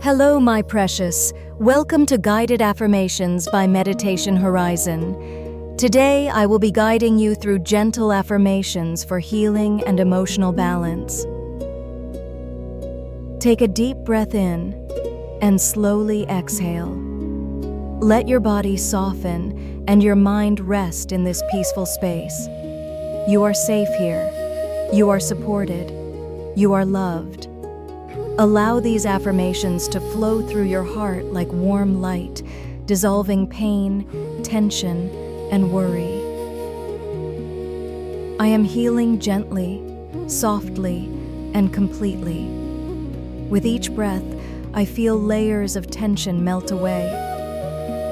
Hello, my precious. Welcome to Guided Affirmations by Meditation Horizon. Today, I will be guiding you through gentle affirmations for healing and emotional balance. Take a deep breath in and slowly exhale. Let your body soften and your mind rest in this peaceful space. You are safe here. You are supported. You are loved. Allow these affirmations to flow through your heart like warm light, dissolving pain, tension, and worry. I am healing gently, softly, and completely. With each breath, I feel layers of tension melt away.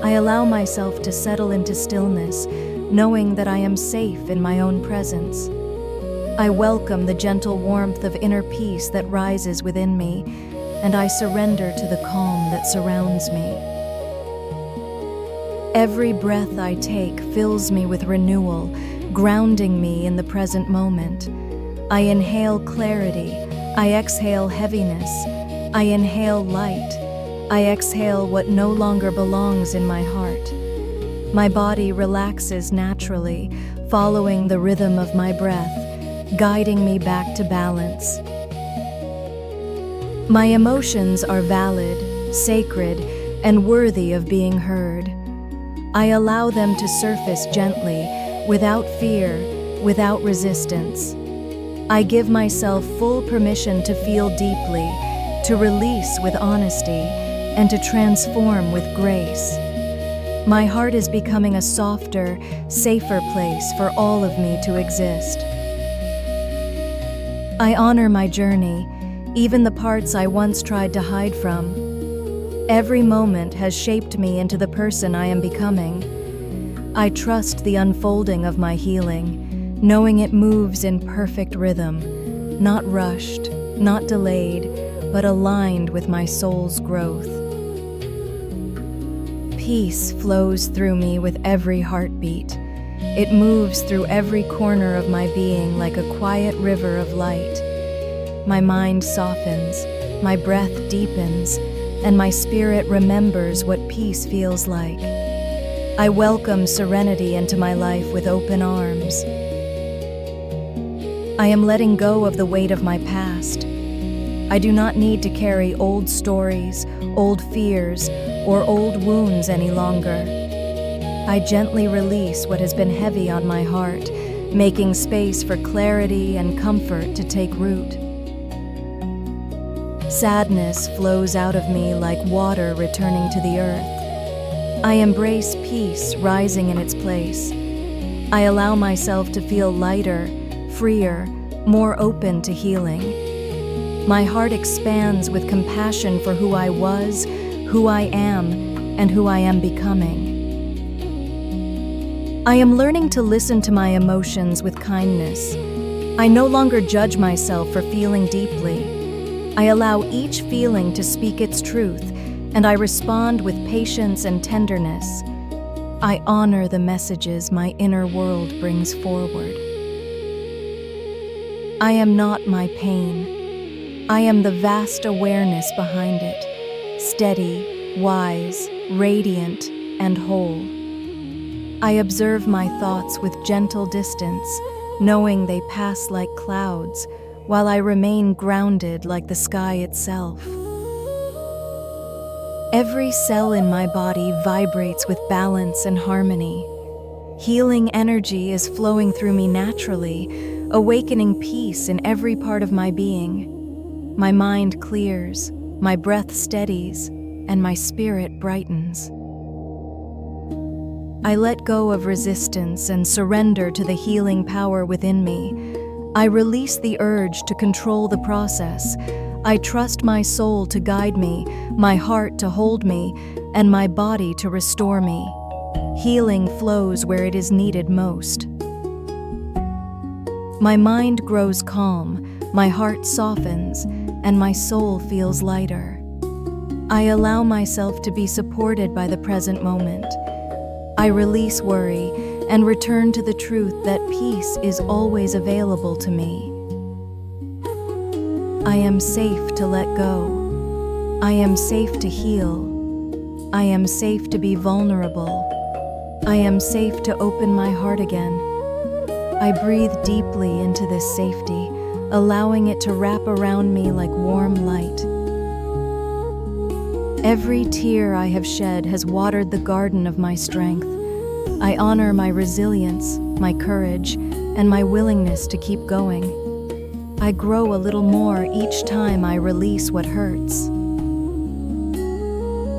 I allow myself to settle into stillness, knowing that I am safe in my own presence. I welcome the gentle warmth of inner peace that rises within me, and I surrender to the calm that surrounds me. Every breath I take fills me with renewal, grounding me in the present moment. I inhale clarity. I exhale heaviness. I inhale light. I exhale what no longer belongs in my heart. My body relaxes naturally, following the rhythm of my breath, guiding me back to balance. My emotions are valid, sacred, and worthy of being heard. I allow them to surface gently, without fear, without resistance. I give myself full permission to feel deeply, to release with honesty, and to transform with grace. My heart is becoming a softer, safer place for all of me to exist. I honor my journey, even the parts I once tried to hide from. Every moment has shaped me into the person I am becoming. I trust the unfolding of my healing, knowing it moves in perfect rhythm, not rushed, not delayed, but aligned with my soul's growth. Peace flows through me with every heartbeat. It moves through every corner of my being like a quiet river of light. My mind softens, my breath deepens, and my spirit remembers what peace feels like. I welcome serenity into my life with open arms. I am letting go of the weight of my past. I do not need to carry old stories, old fears, or old wounds any longer. I gently release what has been heavy on my heart, making space for clarity and comfort to take root. Sadness flows out of me like water returning to the earth. I embrace peace rising in its place. I allow myself to feel lighter, freer, more open to healing. My heart expands with compassion for who I was, who I am, and who I am becoming. I am learning to listen to my emotions with kindness. I no longer judge myself for feeling deeply. I allow each feeling to speak its truth, and I respond with patience and tenderness. I honor the messages my inner world brings forward. I am not my pain. I am the vast awareness behind it, steady, wise, radiant, and whole. I observe my thoughts with gentle distance, knowing they pass like clouds, while I remain grounded like the sky itself. Every cell in my body vibrates with balance and harmony. Healing energy is flowing through me naturally, awakening peace in every part of my being. My mind clears, my breath steadies, and my spirit brightens. I let go of resistance and surrender to the healing power within me. I release the urge to control the process. I trust my soul to guide me, my heart to hold me, and my body to restore me. Healing flows where it is needed most. My mind grows calm, my heart softens, and my soul feels lighter. I allow myself to be supported by the present moment. I release worry and return to the truth that peace is always available to me. I am safe to let go. I am safe to heal. I am safe to be vulnerable. I am safe to open my heart again. I breathe deeply into this safety, allowing it to wrap around me like warm light. Every tear I have shed has watered the garden of my strength. I honor my resilience, my courage, and my willingness to keep going. I grow a little more each time I release what hurts.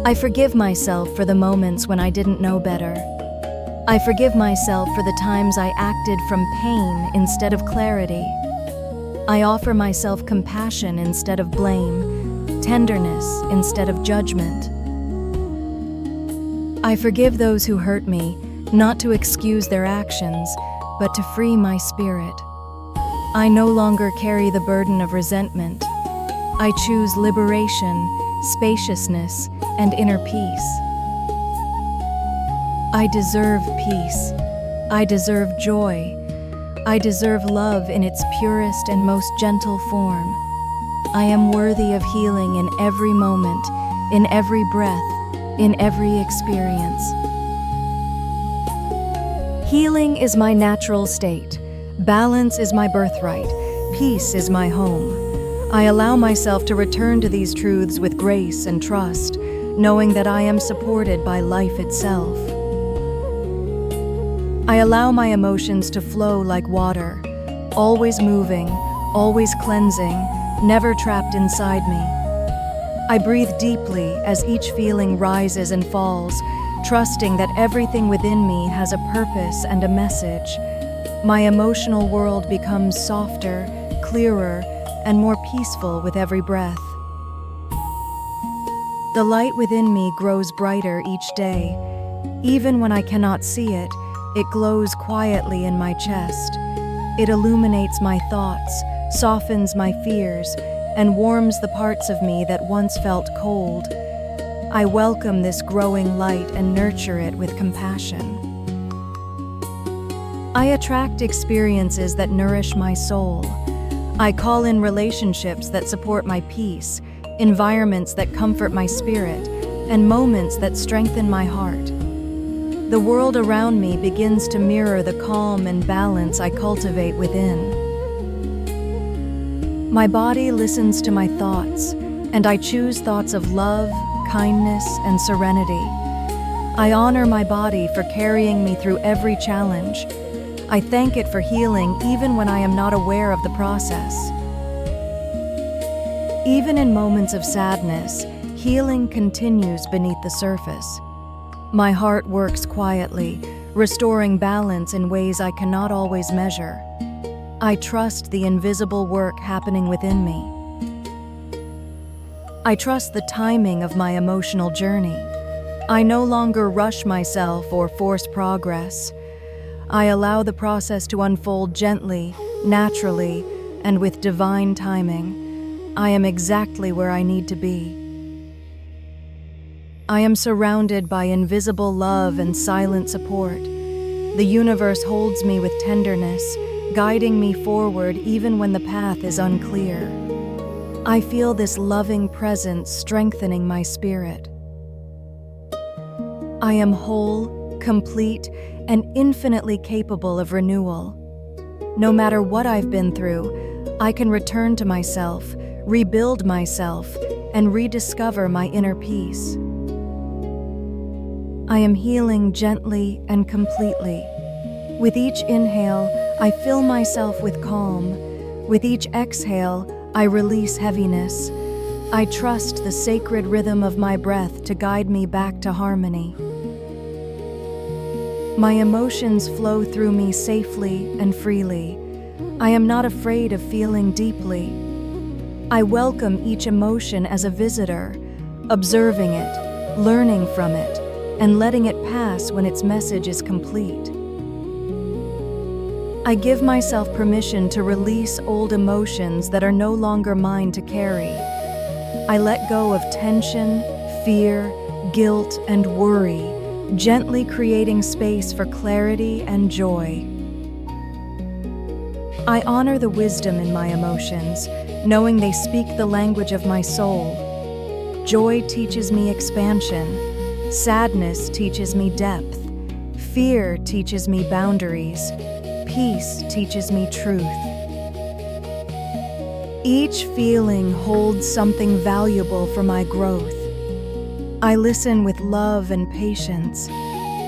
I forgive myself for the moments when I didn't know better. I forgive myself for the times I acted from pain instead of clarity. I offer myself compassion instead of blame, tenderness instead of judgment. I forgive those who hurt me, not to excuse their actions, but to free my spirit. I no longer carry the burden of resentment. I choose liberation, spaciousness, and inner peace. I deserve peace. I deserve joy. I deserve love in its purest and most gentle form. I am worthy of healing in every moment, in every breath, in every experience. Healing is my natural state. Balance is my birthright. Peace is my home. I allow myself to return to these truths with grace and trust, knowing that I am supported by life itself. I allow my emotions to flow like water, always moving, always cleansing, never trapped inside me. I breathe deeply as each feeling rises and falls, trusting that everything within me has a purpose and a message. My emotional world becomes softer, clearer, and more peaceful with every breath. The light within me grows brighter each day. Even when I cannot see it, it glows quietly in my chest. It illuminates my thoughts, softens my fears, and warms the parts of me that once felt cold. I welcome this growing light and nurture it with compassion. I attract experiences that nourish my soul. I call in relationships that support my peace, environments that comfort my spirit, and moments that strengthen my heart. The world around me begins to mirror the calm and balance I cultivate within. My body listens to my thoughts, and I choose thoughts of love, kindness, and serenity. I honor my body for carrying me through every challenge. I thank it for healing even when I am not aware of the process. Even in moments of sadness, healing continues beneath the surface. My heart works quietly, restoring balance in ways I cannot always measure. I trust the invisible work happening within me. I trust the timing of my emotional journey. I no longer rush myself or force progress. I allow the process to unfold gently, naturally, and with divine timing. I am exactly where I need to be. I am surrounded by invisible love and silent support. The universe holds me with tenderness, guiding me forward even when the path is unclear. I feel this loving presence strengthening my spirit. I am whole, complete, and infinitely capable of renewal. No matter what I've been through, I can return to myself, rebuild myself, and rediscover my inner peace. I am healing gently and completely. With each inhale, I fill myself with calm. With each exhale, I release heaviness. I trust the sacred rhythm of my breath to guide me back to harmony. My emotions flow through me safely and freely. I am not afraid of feeling deeply. I welcome each emotion as a visitor, observing it, learning from it, and letting it pass when its message is complete. I give myself permission to release old emotions that are no longer mine to carry. I let go of tension, fear, guilt, and worry, gently creating space for clarity and joy. I honor the wisdom in my emotions, knowing they speak the language of my soul. Joy teaches me expansion. Sadness teaches me depth. Fear teaches me boundaries. Peace teaches me truth. Each feeling holds something valuable for my growth. I listen with love and patience.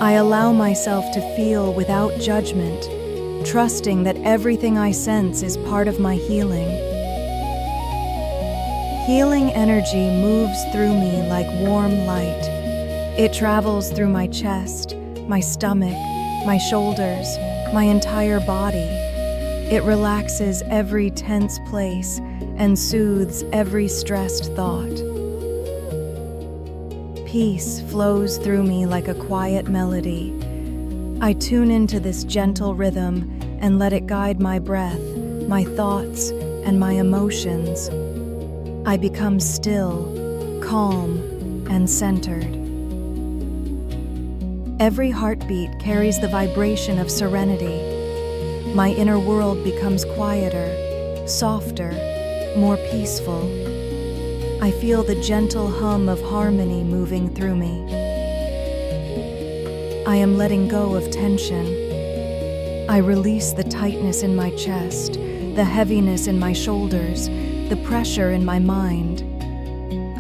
I allow myself to feel without judgment, trusting that everything I sense is part of my healing. Healing energy moves through me like warm light. It travels through my chest, my stomach, my shoulders, my entire body. It relaxes every tense place and soothes every stressed thought. Peace flows through me like a quiet melody. I tune into this gentle rhythm and let it guide my breath, my thoughts, and my emotions. I become still, calm, and centered. Every heartbeat carries the vibration of serenity. My inner world becomes quieter, softer, more peaceful. I feel the gentle hum of harmony moving through me. I am letting go of tension. I release the tightness in my chest, the heaviness in my shoulders, the pressure in my mind.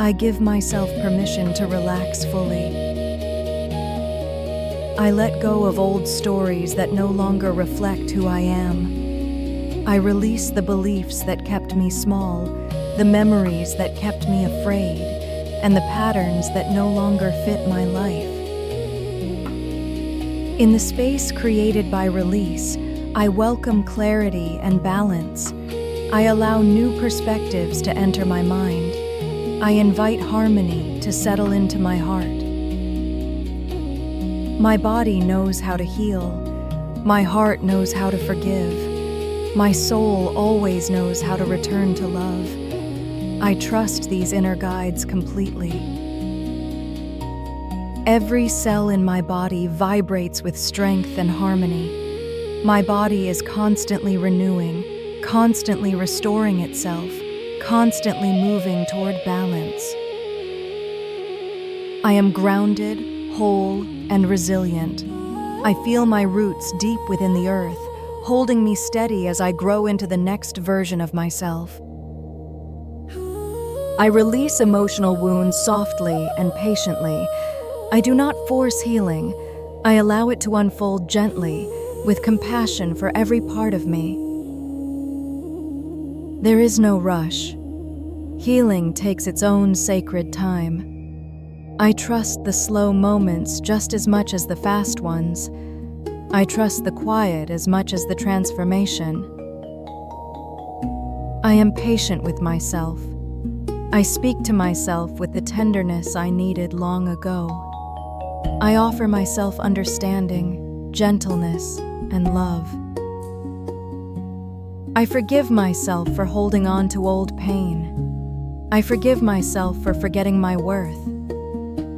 I give myself permission to relax fully. I let go of old stories that no longer reflect who I am. I release the beliefs that kept me small, the memories that kept me afraid, and the patterns that no longer fit my life. In the space created by release, I welcome clarity and balance. I allow new perspectives to enter my mind. I invite harmony to settle into my heart. My body knows how to heal. My heart knows how to forgive. My soul always knows how to return to love. I trust these inner guides completely. Every cell in my body vibrates with strength and harmony. My body is constantly renewing, constantly restoring itself, constantly moving toward balance. I am grounded, whole, and resilient. I feel my roots deep within the earth, holding me steady as I grow into the next version of myself. I release emotional wounds softly and patiently. I do not force healing. I allow it to unfold gently, with compassion for every part of me. There is no rush. Healing takes its own sacred time. I trust the slow moments just as much as the fast ones. I trust the quiet as much as the transformation. I am patient with myself. I speak to myself with the tenderness I needed long ago. I offer myself understanding, gentleness, and love. I forgive myself for holding on to old pain. I forgive myself for forgetting my worth.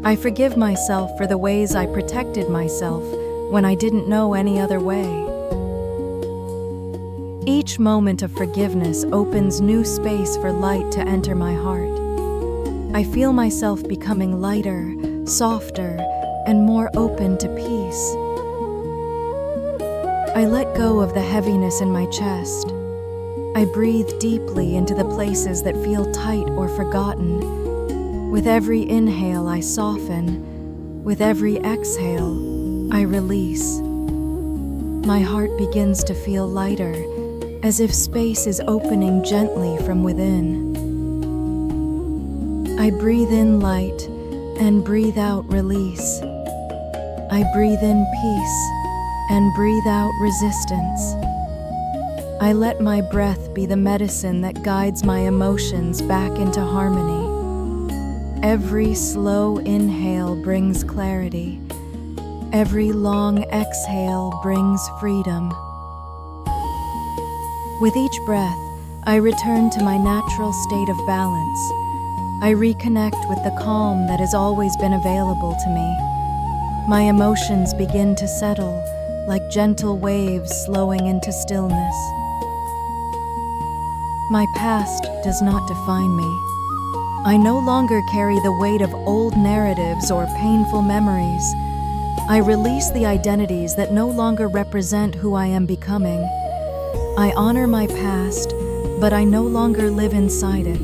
I forgive myself for the ways I protected myself when I didn't know any other way. Each moment of forgiveness opens new space for light to enter my heart. I feel myself becoming lighter, softer, and more open to peace. I let go of the heaviness in my chest. I breathe deeply into the places that feel tight or forgotten. With every inhale, I soften. With every exhale, I release. My heart begins to feel lighter, as if space is opening gently from within. I breathe in light and breathe out release. I breathe in peace and breathe out resistance. I let my breath be the medicine that guides my emotions back into harmony. Every slow inhale brings clarity. Every long exhale brings freedom. With each breath, I return to my natural state of balance. I reconnect with the calm that has always been available to me. My emotions begin to settle, like gentle waves slowing into stillness. My past does not define me. I no longer carry the weight of old narratives or painful memories. I release the identities that no longer represent who I am becoming. I honor my past, but I no longer live inside it.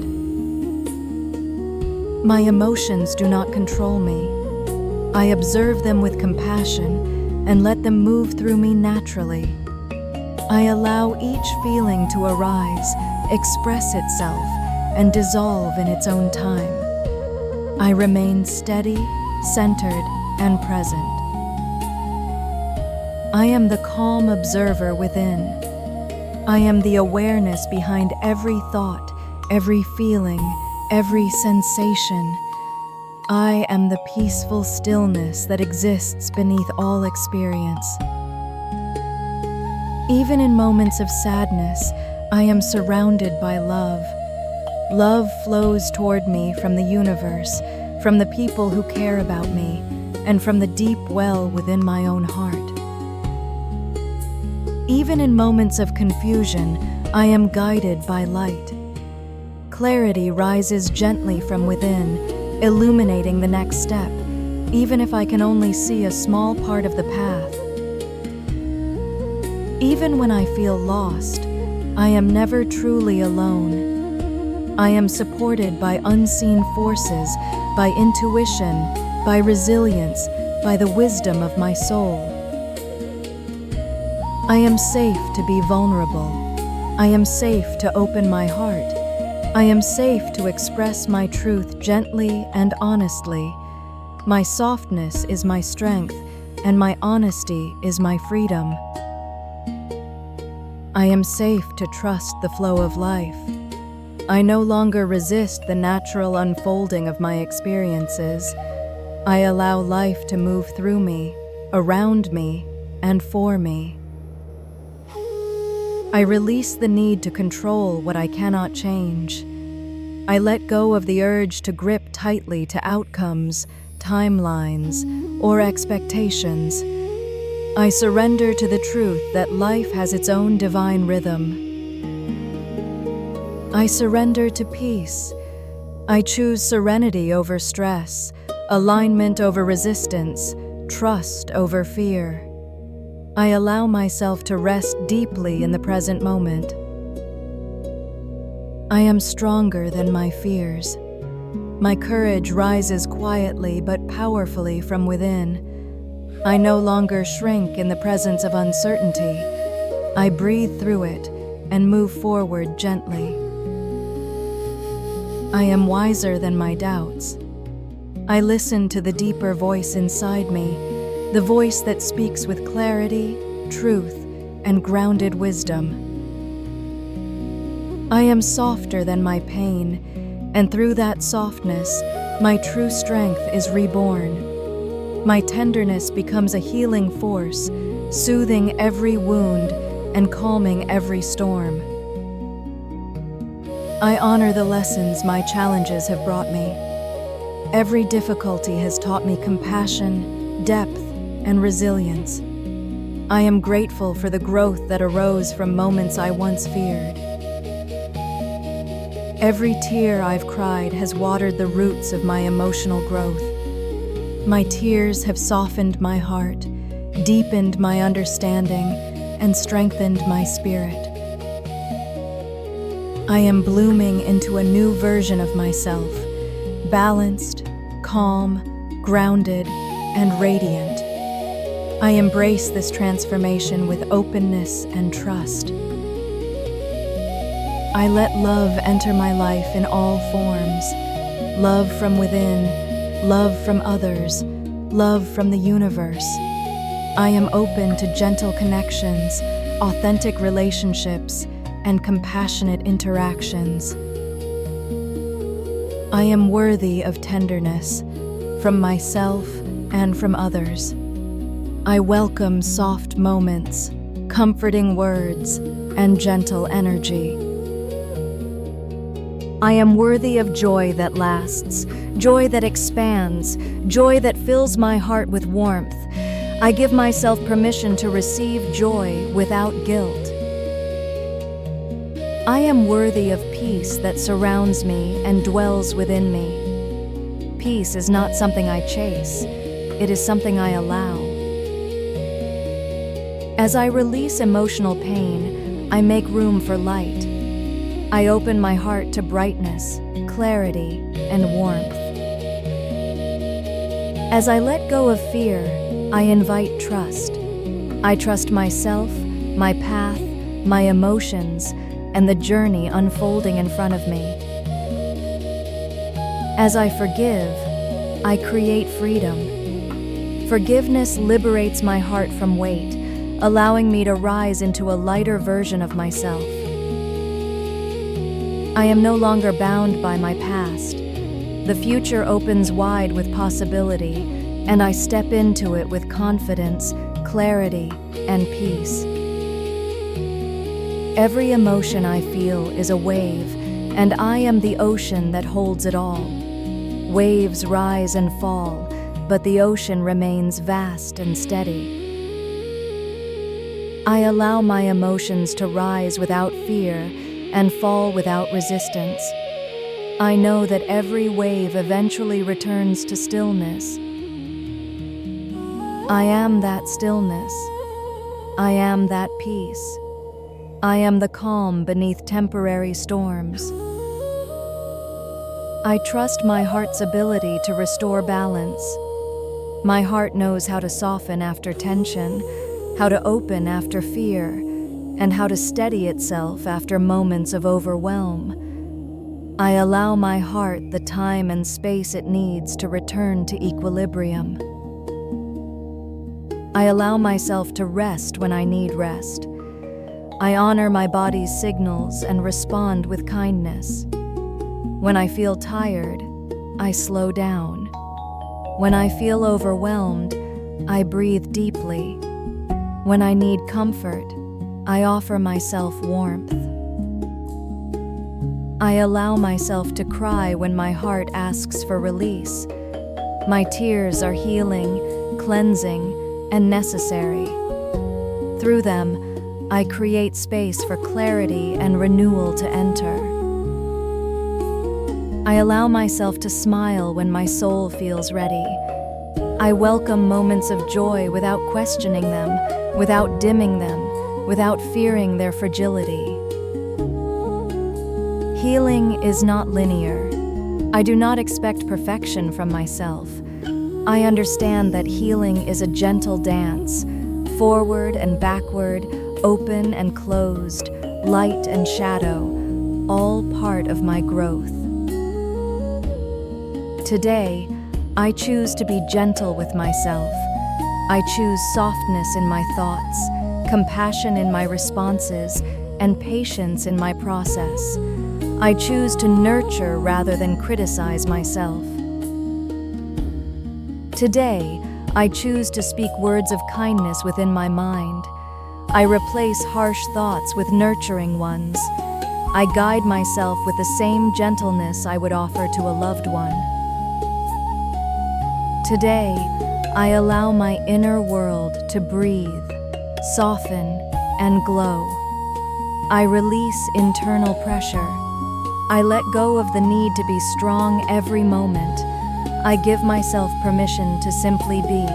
My emotions do not control me. I observe them with compassion and let them move through me naturally. I allow each feeling to arise, express itself, and dissolve in its own time. I remain steady, centered, and present. I am the calm observer within. I am the awareness behind every thought, every feeling, every sensation. I am the peaceful stillness that exists beneath all experience. Even in moments of sadness, I am surrounded by love. Love flows toward me from the universe, from the people who care about me, and from the deep well within my own heart. Even in moments of confusion, I am guided by light. Clarity rises gently from within, illuminating the next step, even if I can only see a small part of the path. Even when I feel lost, I am never truly alone. I am supported by unseen forces, by intuition, by resilience, by the wisdom of my soul. I am safe to be vulnerable. I am safe to open my heart. I am safe to express my truth gently and honestly. My softness is my strength, and my honesty is my freedom. I am safe to trust the flow of life. I no longer resist the natural unfolding of my experiences. I allow life to move through me, around me, and for me. I release the need to control what I cannot change. I let go of the urge to grip tightly to outcomes, timelines, or expectations. I surrender to the truth that life has its own divine rhythm. I surrender to peace. I choose serenity over stress, alignment over resistance, trust over fear. I allow myself to rest deeply in the present moment. I am stronger than my fears. My courage rises quietly but powerfully from within. I no longer shrink in the presence of uncertainty. I breathe through it and move forward gently. I am wiser than my doubts. I listen to the deeper voice inside me, the voice that speaks with clarity, truth, and grounded wisdom. I am softer than my pain, and through that softness, my true strength is reborn. My tenderness becomes a healing force, soothing every wound and calming every storm. I honor the lessons my challenges have brought me. Every difficulty has taught me compassion, depth, and resilience. I am grateful for the growth that arose from moments I once feared. Every tear I've cried has watered the roots of my emotional growth. My tears have softened my heart, deepened my understanding, and strengthened my spirit. I am blooming into a new version of myself, balanced, calm, grounded, and radiant. I embrace this transformation with openness and trust. I let love enter my life in all forms. Love from within, love from others, love from the universe. I am open to gentle connections, authentic relationships, and compassionate interactions. I am worthy of tenderness from myself and from others. I welcome soft moments, comforting words, and gentle energy. I am worthy of joy that lasts, joy that expands, joy that fills my heart with warmth. I give myself permission to receive joy without guilt. I am worthy of peace that surrounds me and dwells within me. Peace is not something I chase, it is something I allow. As I release emotional pain, I make room for light. I open my heart to brightness, clarity, and warmth. As I let go of fear, I invite trust. I trust myself, my path, my emotions, and the journey unfolding in front of me. As I forgive, I create freedom. Forgiveness liberates my heart from weight, allowing me to rise into a lighter version of myself. I am no longer bound by my past. The future opens wide with possibility, and I step into it with confidence, clarity, and peace. Every emotion I feel is a wave, and I am the ocean that holds it all. Waves rise and fall, but the ocean remains vast and steady. I allow my emotions to rise without fear and fall without resistance. I know that every wave eventually returns to stillness. I am that stillness. I am that peace. I am the calm beneath temporary storms. I trust my heart's ability to restore balance. My heart knows how to soften after tension, how to open after fear, and how to steady itself after moments of overwhelm. I allow my heart the time and space it needs to return to equilibrium. I allow myself to rest when I need rest. I honor my body's signals and respond with kindness. When I feel tired, I slow down. When I feel overwhelmed, I breathe deeply. When I need comfort, I offer myself warmth. I allow myself to cry when my heart asks for release. My tears are healing, cleansing, and necessary. Through them, I create space for clarity and renewal to enter. I allow myself to smile when my soul feels ready. I welcome moments of joy without questioning them, without dimming them, without fearing their fragility. Healing is not linear. I do not expect perfection from myself. I understand that healing is a gentle dance, forward and backward, open and closed, light and shadow, all part of my growth. Today, I choose to be gentle with myself. I choose softness in my thoughts, compassion in my responses, and patience in my process. I choose to nurture rather than criticize myself. Today, I choose to speak words of kindness within my mind. I replace harsh thoughts with nurturing ones. I guide myself with the same gentleness I would offer to a loved one. Today, I allow my inner world to breathe, soften, and glow. I release internal pressure. I let go of the need to be strong every moment. I give myself permission to simply be.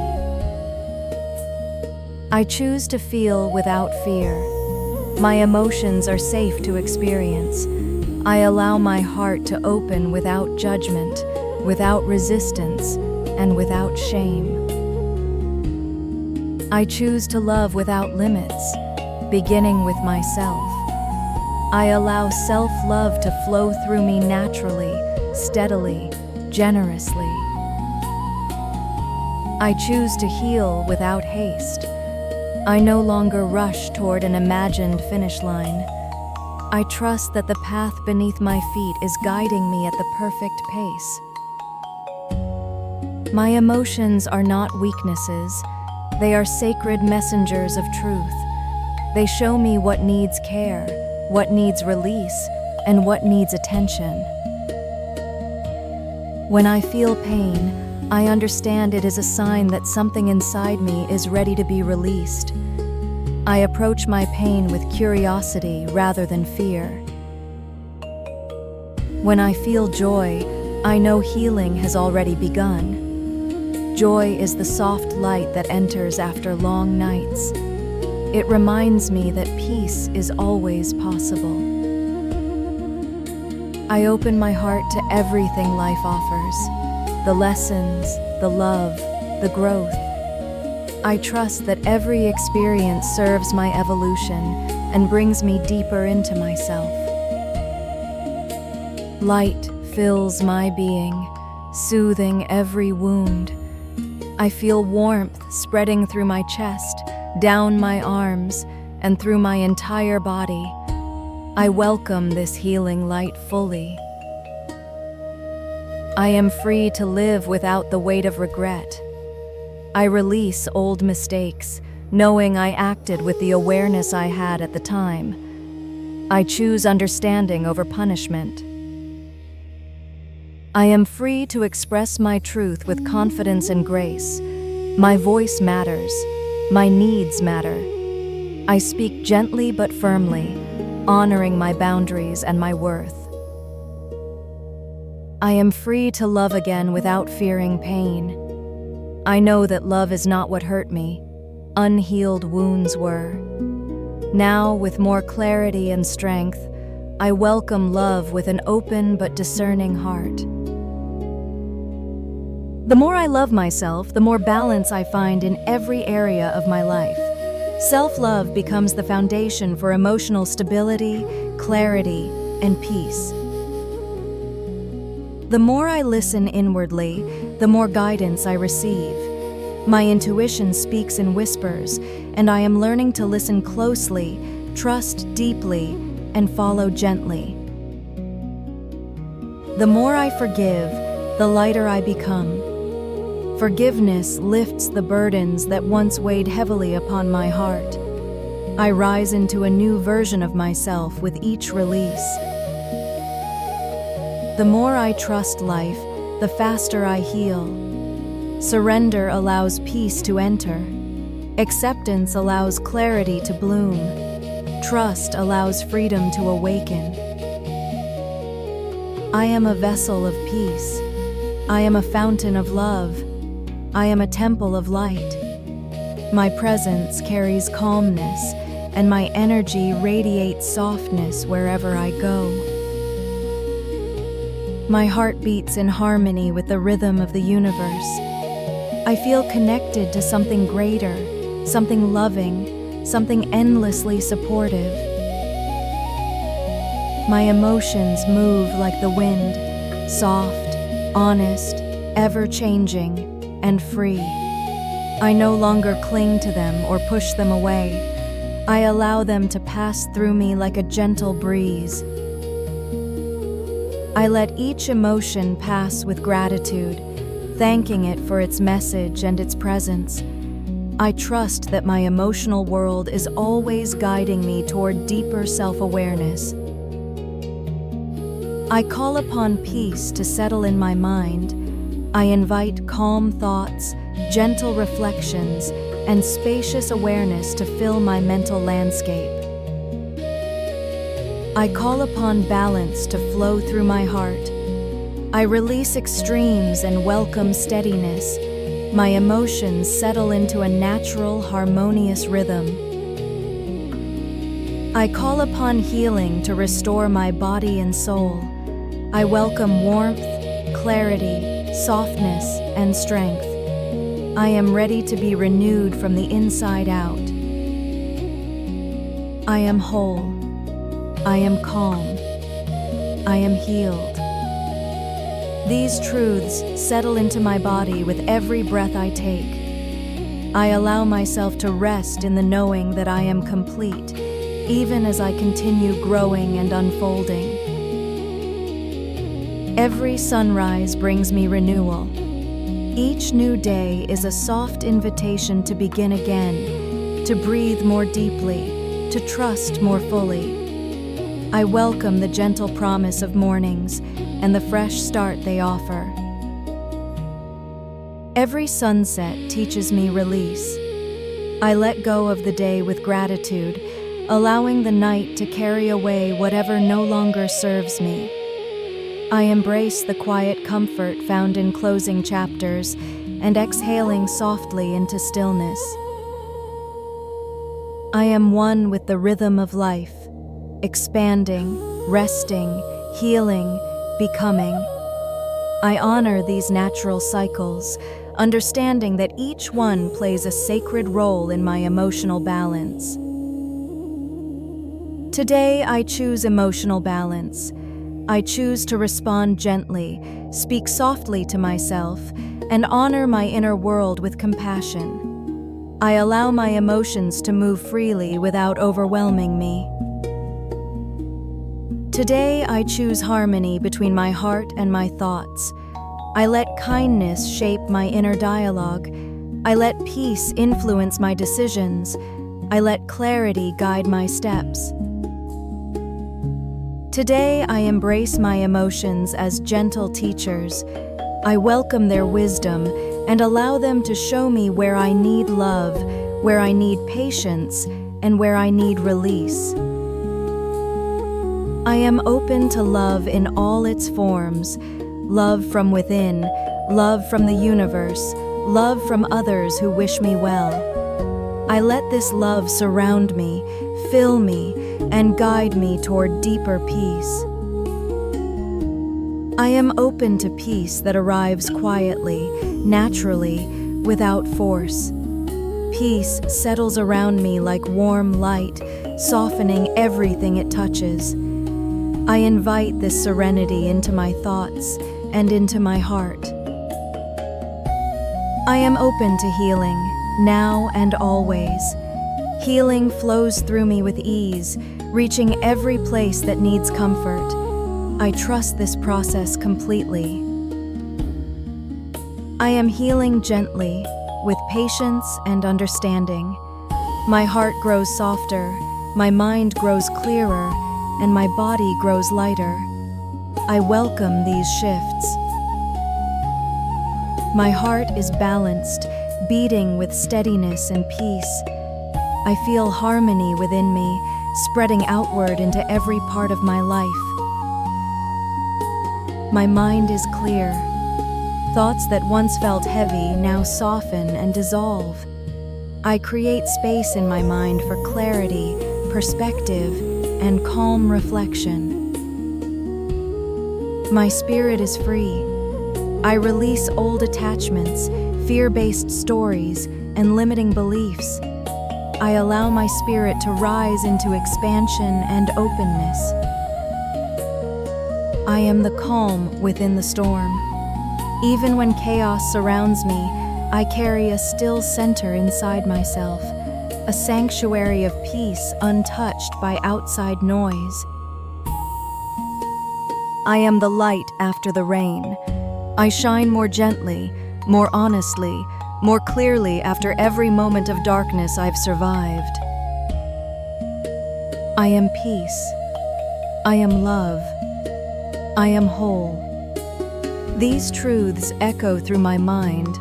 I choose to feel without fear. My emotions are safe to experience. I allow my heart to open without judgment, without resistance, and without shame. I choose to love without limits, beginning with myself. I allow self-love to flow through me naturally, steadily, generously. I choose to heal without haste. I no longer rush toward an imagined finish line. I trust that the path beneath my feet is guiding me at the perfect pace. My emotions are not weaknesses. They are sacred messengers of truth. They show me what needs care, what needs release, and what needs attention. When I feel pain, I understand it is a sign that something inside me is ready to be released. I approach my pain with curiosity rather than fear. When I feel joy, I know healing has already begun. Joy is the soft light that enters after long nights. It reminds me that peace is always possible. I open my heart to everything life offers, the lessons, the love, the growth. I trust that every experience serves my evolution and brings me deeper into myself. Light fills my being, soothing every wound. I feel warmth spreading through my chest, down my arms, and through my entire body. I welcome this healing light fully. I am free to live without the weight of regret. I release old mistakes, knowing I acted with the awareness I had at the time. I choose understanding over punishment. I am free to express my truth with confidence and grace. My voice matters. My needs matter. I speak gently but firmly, honoring my boundaries and my worth. I am free to love again without fearing pain. I know that love is not what hurt me. Unhealed wounds were. Now, with more clarity and strength, I welcome love with an open but discerning heart. The more I love myself, the more balance I find in every area of my life. Self-love becomes the foundation for emotional stability, clarity, and peace. The more I listen inwardly, the more guidance I receive. My intuition speaks in whispers, and I am learning to listen closely, trust deeply, and follow gently. The more I forgive, the lighter I become. Forgiveness lifts the burdens that once weighed heavily upon my heart. I rise into a new version of myself with each release. The more I trust life, the faster I heal. Surrender allows peace to enter. Acceptance allows clarity to bloom. Trust allows freedom to awaken. I am a vessel of peace. I am a fountain of love. I am a temple of light. My presence carries calmness, and my energy radiates softness wherever I go. My heart beats in harmony with the rhythm of the universe. I feel connected to something greater, something loving, something endlessly supportive. My emotions move like the wind, soft, honest, ever-changing, and free. I no longer cling to them or push them away. I allow them to pass through me like a gentle breeze. I let each emotion pass with gratitude, thanking it for its message and its presence. I trust that my emotional world is always guiding me toward deeper self-awareness. I call upon peace to settle in my mind. I invite calm thoughts, gentle reflections, and spacious awareness to fill my mental landscape. I call upon balance to flow through my heart. I release extremes and welcome steadiness. My emotions settle into a natural, harmonious rhythm. I call upon healing to restore my body and soul. I welcome warmth, clarity, softness, and strength. I am ready to be renewed from the inside out. I am whole. I am calm. I am healed. These truths settle into my body with every breath I take. I allow myself to rest in the knowing that I am complete, even as I continue growing and unfolding. Every sunrise brings me renewal. Each new day is a soft invitation to begin again, to breathe more deeply, to trust more fully. I welcome the gentle promise of mornings and the fresh start they offer. Every sunset teaches me release. I let go of the day with gratitude, allowing the night to carry away whatever no longer serves me. I embrace the quiet comfort found in closing chapters and exhaling softly into stillness. I am one with the rhythm of life, expanding, resting, healing, becoming. I honor these natural cycles, understanding that each one plays a sacred role in my emotional balance. Today, I choose emotional balance. I choose to respond gently, speak softly to myself, and honor my inner world with compassion. I allow my emotions to move freely without overwhelming me. Today, I choose harmony between my heart and my thoughts. I let kindness shape my inner dialogue. I let peace influence my decisions. I let clarity guide my steps. Today, I embrace my emotions as gentle teachers. I welcome their wisdom and allow them to show me where I need love, where I need patience, and where I need release. I am open to love in all its forms, love from within, love from the universe, love from others who wish me well. I let this love surround me, fill me, and guide me toward deeper peace. I am open to peace that arrives quietly, naturally, without force. Peace settles around me like warm light, softening everything it touches. I invite this serenity into my thoughts and into my heart. I am open to healing, now and always. Healing flows through me with ease, reaching every place that needs comfort. I trust this process completely. I am healing gently, with patience and understanding. My heart grows softer, my mind grows clearer, and my body grows lighter. I welcome these shifts. My heart is balanced, beating with steadiness and peace. I feel harmony within me, spreading outward into every part of my life. My mind is clear. Thoughts that once felt heavy now soften and dissolve. I create space in my mind for clarity, perspective, and calm reflection. My spirit is free. I release old attachments, fear-based stories, and limiting beliefs. I allow my spirit to rise into expansion and openness. I am the calm within the storm. Even when chaos surrounds me, I carry a still center inside myself, a sanctuary of peace untouched by outside noise. I am the light after the rain. I shine more gently, more honestly, more clearly after every moment of darkness I've survived. I am peace. I am love. I am whole. These truths echo through my mind,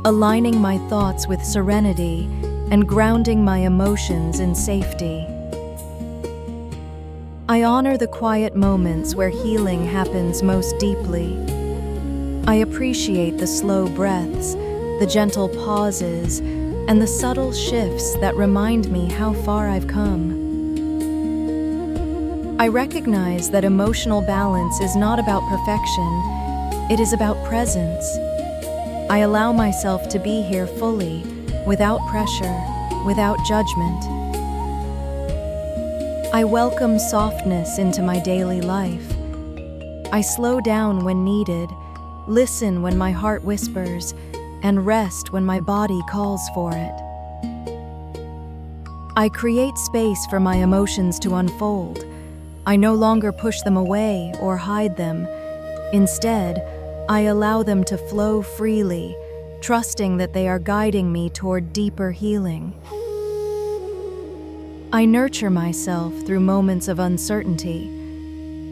aligning my thoughts with serenity and grounding my emotions in safety. I honor the quiet moments where healing happens most deeply. I appreciate the slow breaths, the gentle pauses, and the subtle shifts that remind me how far I've come. I recognize that emotional balance is not about perfection, it is about presence. I allow myself to be here fully, without pressure, without judgment. I welcome softness into my daily life. I slow down when needed, listen when my heart whispers, and rest when my body calls for it. I create space for my emotions to unfold. I no longer push them away or hide them. Instead, I allow them to flow freely, trusting that they are guiding me toward deeper healing. I nurture myself through moments of uncertainty.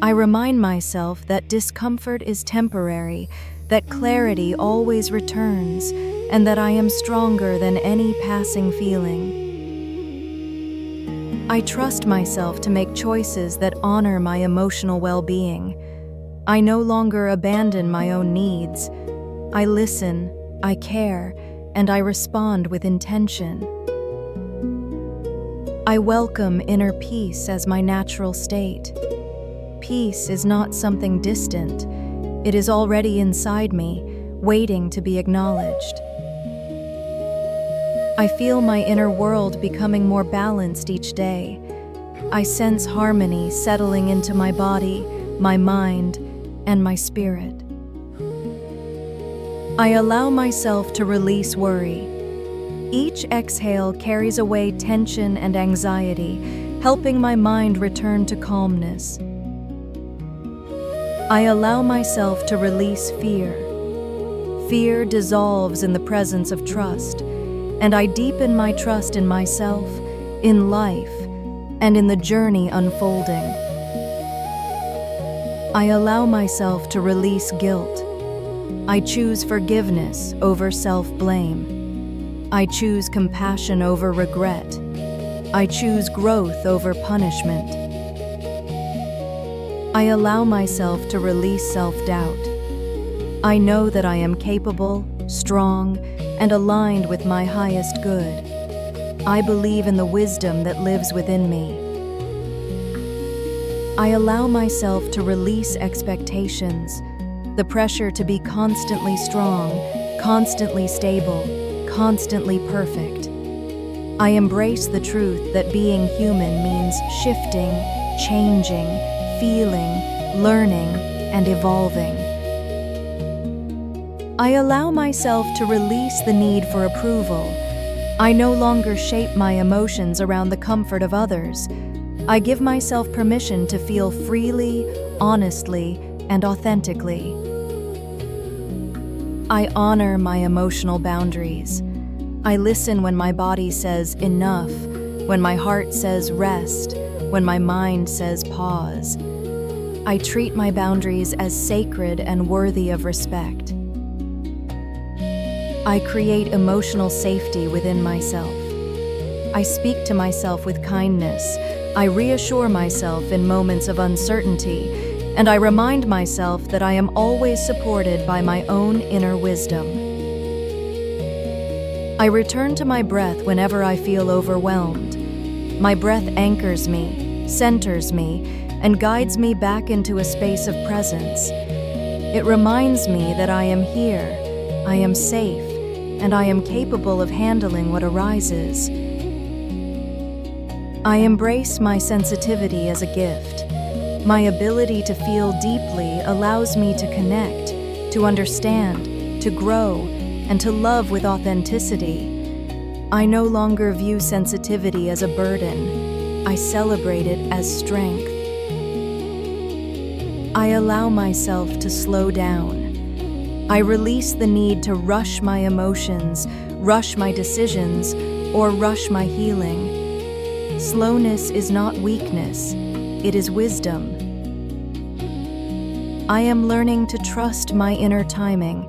I remind myself that discomfort is temporary, that clarity always returns, and that I am stronger than any passing feeling. I trust myself to make choices that honor my emotional well-being. I no longer abandon my own needs. I listen, I care, and I respond with intention. I welcome inner peace as my natural state. Peace is not something distant. It is already inside me, waiting to be acknowledged. I feel my inner world becoming more balanced each day. I sense harmony settling into my body, my mind, and my spirit. I allow myself to release worry. Each exhale carries away tension and anxiety, helping my mind return to calmness. I allow myself to release fear. Fear dissolves in the presence of trust, and I deepen my trust in myself, in life, and in the journey unfolding. I allow myself to release guilt. I choose forgiveness over self-blame. I choose compassion over regret. I choose growth over punishment. I allow myself to release self-doubt. I know that I am capable, strong, and aligned with my highest good. I believe in the wisdom that lives within me. I allow myself to release expectations, the pressure to be constantly strong, constantly stable, constantly perfect. I embrace the truth that being human means shifting, changing, feeling, learning, and evolving. I allow myself to release the need for approval. I no longer shape my emotions around the comfort of others. I give myself permission to feel freely, honestly, and authentically. I honor my emotional boundaries. I listen when my body says enough, when my heart says rest, when my mind says pause. I treat my boundaries as sacred and worthy of respect. I create emotional safety within myself. I speak to myself with kindness. I reassure myself in moments of uncertainty, and I remind myself that I am always supported by my own inner wisdom. I return to my breath whenever I feel overwhelmed. My breath anchors me, centers me, and guides me back into a space of presence. It reminds me that I am here, I am safe, and I am capable of handling what arises. I embrace my sensitivity as a gift. My ability to feel deeply allows me to connect, to understand, to grow, and to love with authenticity. I no longer view sensitivity as a burden. I celebrate it as strength. I allow myself to slow down. I release the need to rush my emotions, rush my decisions, or rush my healing. Slowness is not weakness, it is wisdom. I am learning to trust my inner timing.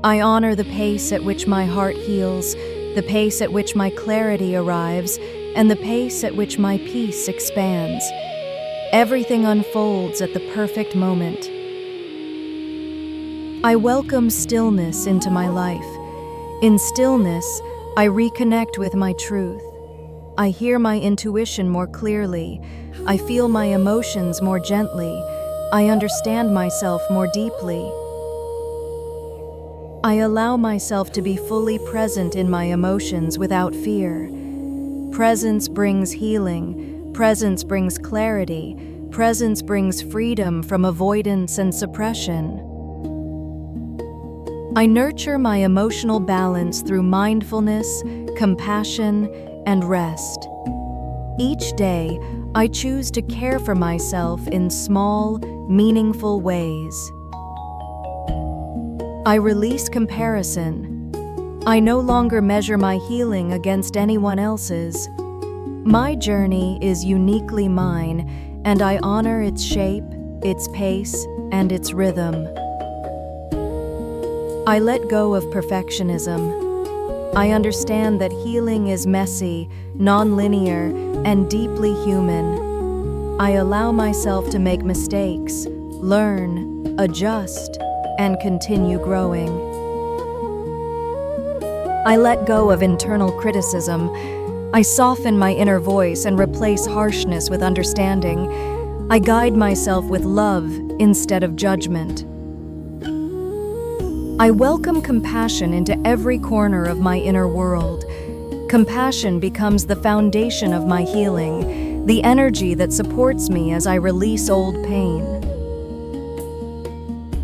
I honor the pace at which my heart heals, the pace at which my clarity arrives, and the pace at which my peace expands. Everything unfolds at the perfect moment. I welcome stillness into my life. In stillness, I reconnect with my truth. I hear my intuition more clearly. I feel my emotions more gently. I understand myself more deeply. I allow myself to be fully present in my emotions without fear. Presence brings healing. Presence brings clarity. Presence brings freedom from avoidance and suppression. I nurture my emotional balance through mindfulness, compassion, and rest. Each day, I choose to care for myself in small, meaningful ways. I release comparison. I no longer measure my healing against anyone else's. My journey is uniquely mine, and I honor its shape, its pace, and its rhythm. I let go of perfectionism. I understand that healing is messy, non-linear, and deeply human. I allow myself to make mistakes, learn, adjust, and continue growing. I let go of internal criticism. I soften my inner voice and replace harshness with understanding. I guide myself with love instead of judgment. I welcome compassion into every corner of my inner world. Compassion becomes the foundation of my healing, the energy that supports me as I release old pain.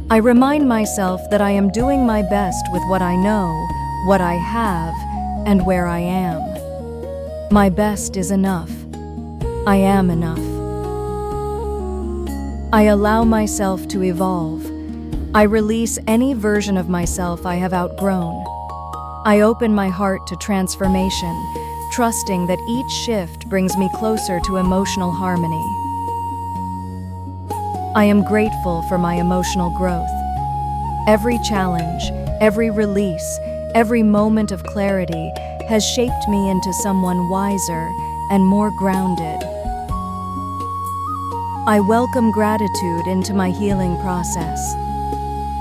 I remind myself that I am doing my best with what I know, what I have, and where I am. My best is enough. I am enough. I allow myself to evolve. I release any version of myself I have outgrown. I open my heart to transformation, trusting that each shift brings me closer to emotional harmony. I am grateful for my emotional growth. Every challenge, every release, every moment of clarity has shaped me into someone wiser and more grounded. I welcome gratitude into my healing process.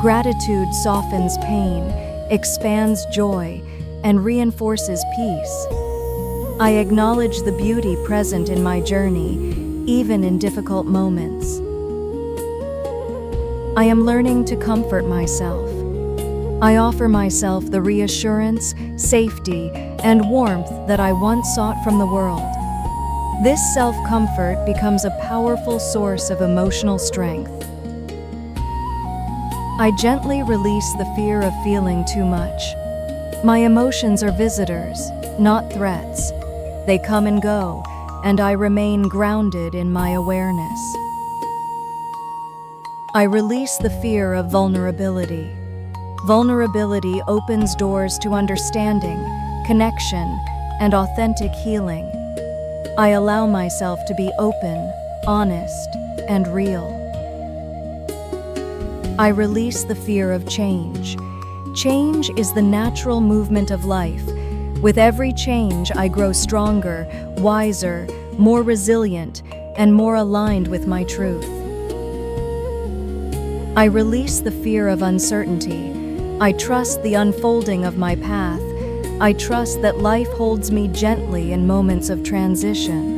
Gratitude softens pain, expands joy, and reinforces peace. I acknowledge the beauty present in my journey, even in difficult moments. I am learning to comfort myself. I offer myself the reassurance, safety, and warmth that I once sought from the world. This self-comfort becomes a powerful source of emotional strength. I gently release the fear of feeling too much. My emotions are visitors, not threats. They come and go, and I remain grounded in my awareness. I release the fear of vulnerability. Vulnerability opens doors to understanding, connection, and authentic healing. I allow myself to be open, honest, and real. I release the fear of change. Change is the natural movement of life. With every change, I grow stronger, wiser, more resilient, and more aligned with my truth. I release the fear of uncertainty. I trust the unfolding of my path. I trust that life holds me gently in moments of transition.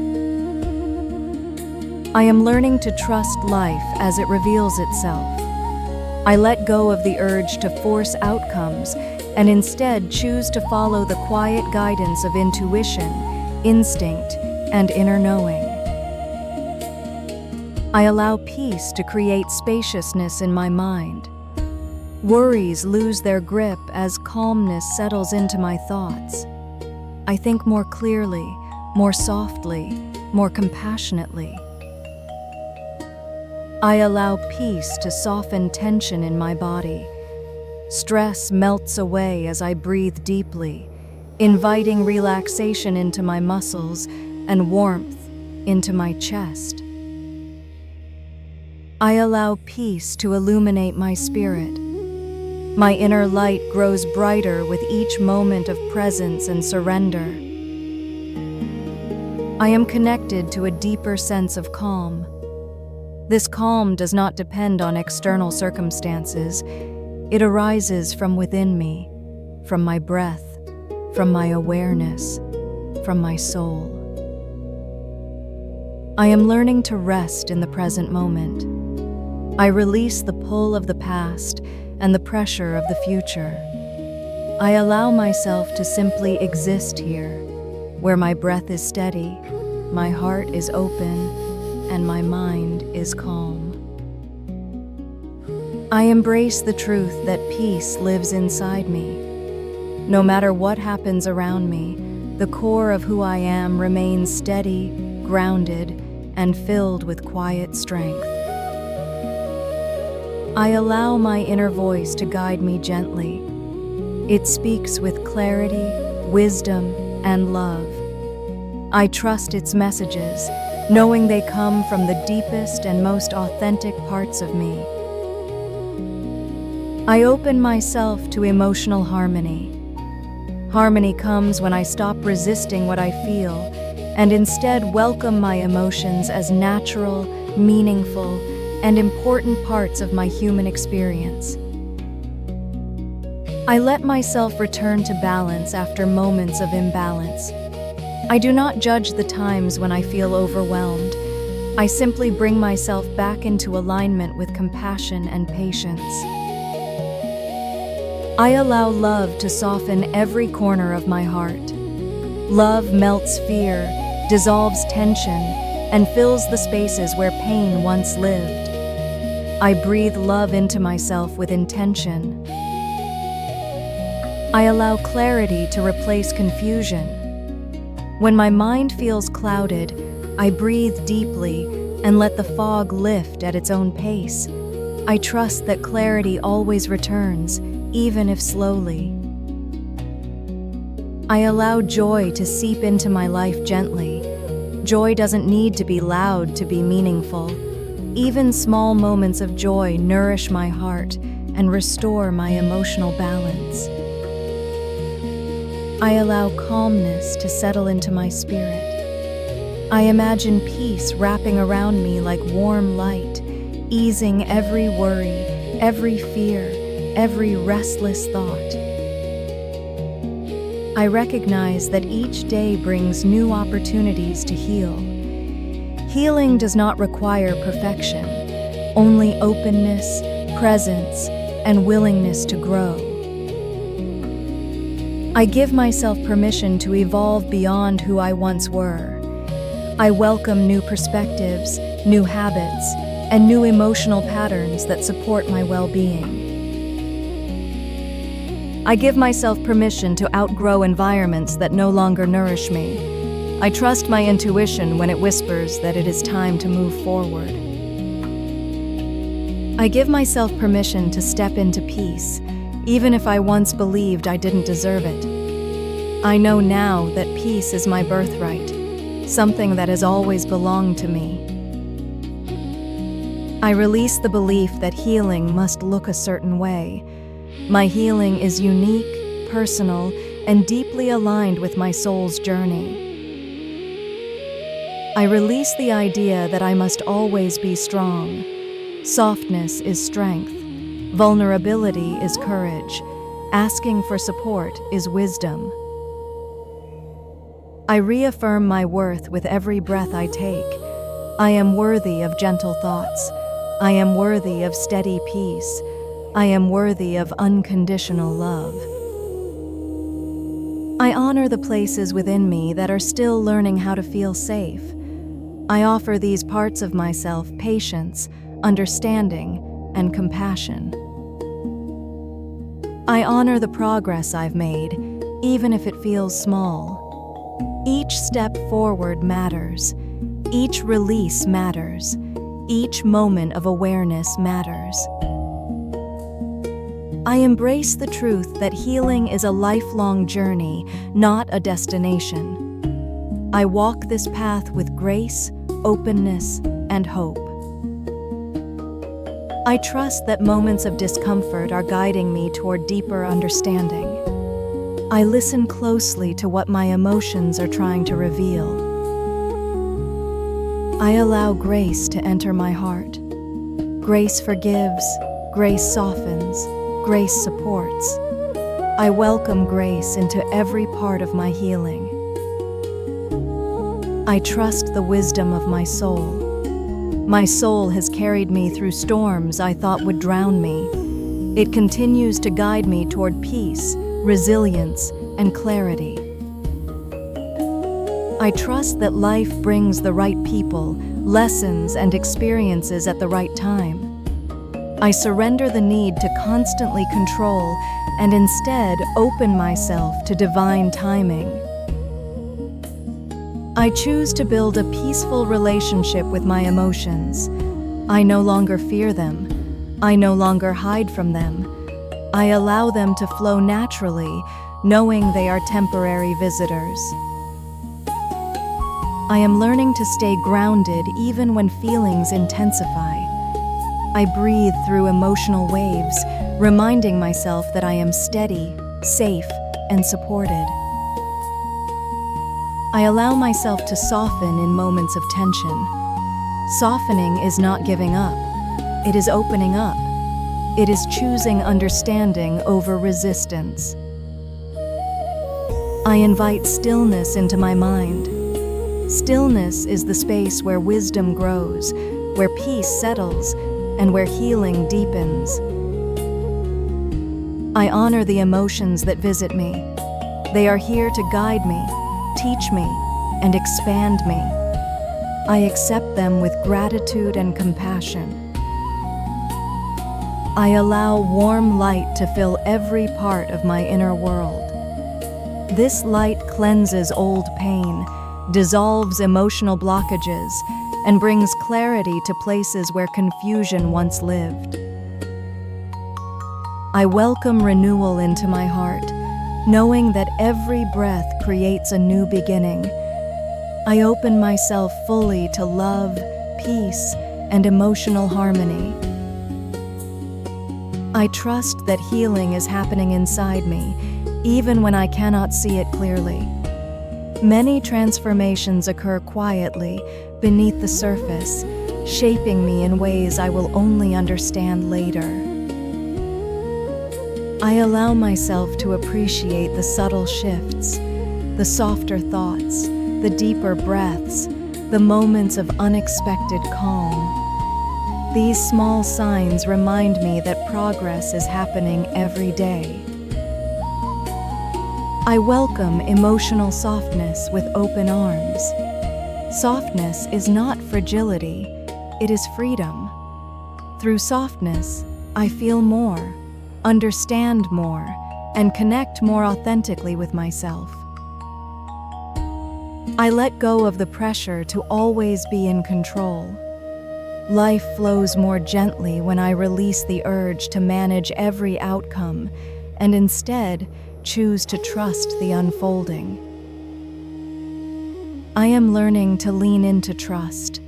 I am learning to trust life as it reveals itself. I let go of the urge to force outcomes and instead choose to follow the quiet guidance of intuition, instinct, and inner knowing. I allow peace to create spaciousness in my mind. Worries lose their grip as calmness settles into my thoughts. I think more clearly, more softly, more compassionately. I allow peace to soften tension in my body. Stress melts away as I breathe deeply, inviting relaxation into my muscles and warmth into my chest. I allow peace to illuminate my spirit. My inner light grows brighter with each moment of presence and surrender. I am connected to a deeper sense of calm. This calm does not depend on external circumstances. It arises from within me, from my breath, from my awareness, from my soul. I am learning to rest in the present moment. I release the pull of the past and the pressure of the future. I allow myself to simply exist here, where my breath is steady, my heart is open, and my mind is calm. I embrace the truth that peace lives inside me. No matter what happens around me, the core of who I am remains steady, grounded, and filled with quiet strength. I allow my inner voice to guide me gently. It speaks with clarity, wisdom, and love. I trust its messages, knowing they come from the deepest and most authentic parts of me. I open myself to emotional harmony. Harmony comes when I stop resisting what I feel and instead welcome my emotions as natural, meaningful, and important parts of my human experience. I let myself return to balance after moments of imbalance. I do not judge the times when I feel overwhelmed. I simply bring myself back into alignment with compassion and patience. I allow love to soften every corner of my heart. Love melts fear, dissolves tension, and fills the spaces where pain once lived. I breathe love into myself with intention. I allow clarity to replace confusion. When my mind feels clouded, I breathe deeply and let the fog lift at its own pace. I trust that clarity always returns, even if slowly. I allow joy to seep into my life gently. Joy doesn't need to be loud to be meaningful. Even small moments of joy nourish my heart and restore my emotional balance. I allow calmness to settle into my spirit. I imagine peace wrapping around me like warm light, easing every worry, every fear, every restless thought. I recognize that each day brings new opportunities to heal. Healing does not require perfection, only openness, presence, and willingness to grow. I give myself permission to evolve beyond who I once were. I welcome new perspectives, new habits, and new emotional patterns that support my well-being. I give myself permission to outgrow environments that no longer nourish me. I trust my intuition when it whispers that it is time to move forward. I give myself permission to step into peace, even if I once believed I didn't deserve it. I know now that peace is my birthright, something that has always belonged to me. I release the belief that healing must look a certain way. My healing is unique, personal, and deeply aligned with my soul's journey. I release the idea that I must always be strong. Softness is strength. Vulnerability is courage. Asking for support is wisdom. I reaffirm my worth with every breath I take. I am worthy of gentle thoughts. I am worthy of steady peace. I am worthy of unconditional love. I honor the places within me that are still learning how to feel safe. I offer these parts of myself patience, understanding, and compassion. I honor the progress I've made, even if it feels small. Each step forward matters. Each release matters. Each moment of awareness matters. I embrace the truth that healing is a lifelong journey, not a destination. I walk this path with grace, openness, and hope. I trust that moments of discomfort are guiding me toward deeper understanding. I listen closely to what my emotions are trying to reveal. I allow grace to enter my heart. Grace forgives, grace softens, grace supports. I welcome grace into every part of my healing. I trust the wisdom of my soul. My soul has carried me through storms I thought would drown me. It continues to guide me toward peace, resilience, and clarity. I trust that life brings the right people, lessons, and experiences at the right time. I surrender the need to constantly control and instead open myself to divine timing. I choose to build a peaceful relationship with my emotions. I no longer fear them. I no longer hide from them. I allow them to flow naturally, knowing they are temporary visitors. I am learning to stay grounded even when feelings intensify. I breathe through emotional waves, reminding myself that I am steady, safe, and supported. I allow myself to soften in moments of tension. Softening is not giving up. It is opening up. It is choosing understanding over resistance. I invite stillness into my mind. Stillness is the space where wisdom grows, where peace settles, and where healing deepens. I honor the emotions that visit me. They are here to guide me, teach me, and expand me. I accept them with gratitude and compassion. I allow warm light to fill every part of my inner world. This light cleanses old pain, dissolves emotional blockages, and brings clarity to places where confusion once lived. I welcome renewal into my heart, knowing that every breath creates a new beginning. I open myself fully to love, peace, and emotional harmony. I trust that healing is happening inside me, even when I cannot see it clearly. Many transformations occur quietly, beneath the surface, shaping me in ways I will only understand later. I allow myself to appreciate the subtle shifts, the softer thoughts, the deeper breaths, the moments of unexpected calm. These small signs remind me that progress is happening every day. I welcome emotional softness with open arms. Softness is not fragility, it is freedom. Through softness, I feel more, understand more, and connect more authentically with myself. I let go of the pressure to always be in control. Life flows more gently when I release the urge to manage every outcome and instead choose to trust the unfolding. I am learning to lean into trust.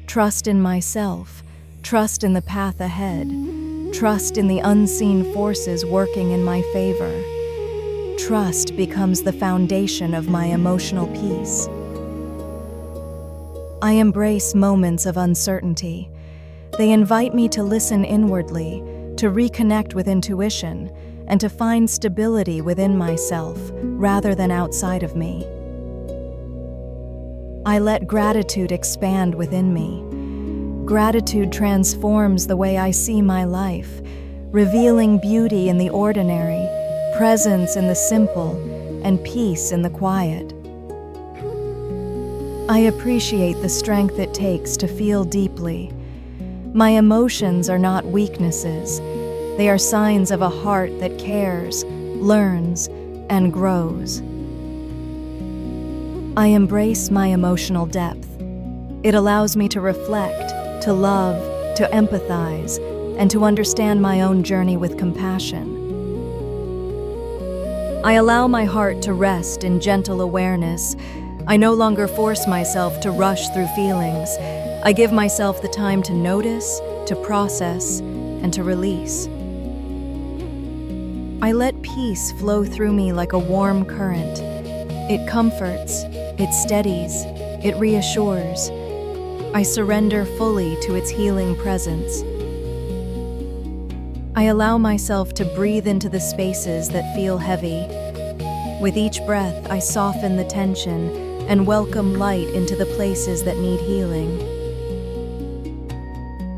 Trust in myself, trust in the path ahead, trust in the unseen forces working in my favor. Trust becomes the foundation of my emotional peace. I embrace moments of uncertainty. They invite me to listen inwardly, to reconnect with intuition, and to find stability within myself rather than outside of me. I let gratitude expand within me. Gratitude transforms the way I see my life, revealing beauty in the ordinary, presence in the simple, and peace in the quiet. I appreciate the strength it takes to feel deeply. My emotions are not weaknesses. They are signs of a heart that cares, learns, and grows. I embrace my emotional depth. It allows me to reflect, to love, to empathize, and to understand my own journey with compassion. I allow my heart to rest in gentle awareness. I no longer force myself to rush through feelings. I give myself the time to notice, to process, and to release. I let peace flow through me like a warm current. It comforts, it steadies, it reassures. I surrender fully to its healing presence. I allow myself to breathe into the spaces that feel heavy. With each breath, I soften the tension and welcome light into the places that need healing.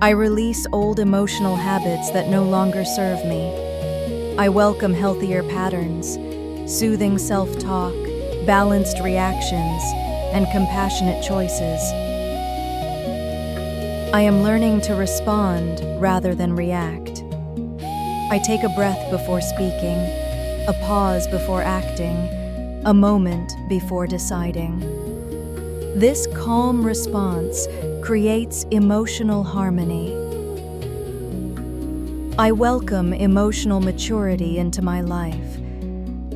I release old emotional habits that no longer serve me. I welcome healthier patterns, soothing self-talk, balanced reactions, and compassionate choices. I am learning to respond rather than react. I take a breath before speaking, a pause before acting, a moment before deciding. This calm response creates emotional harmony. I welcome emotional maturity into my life.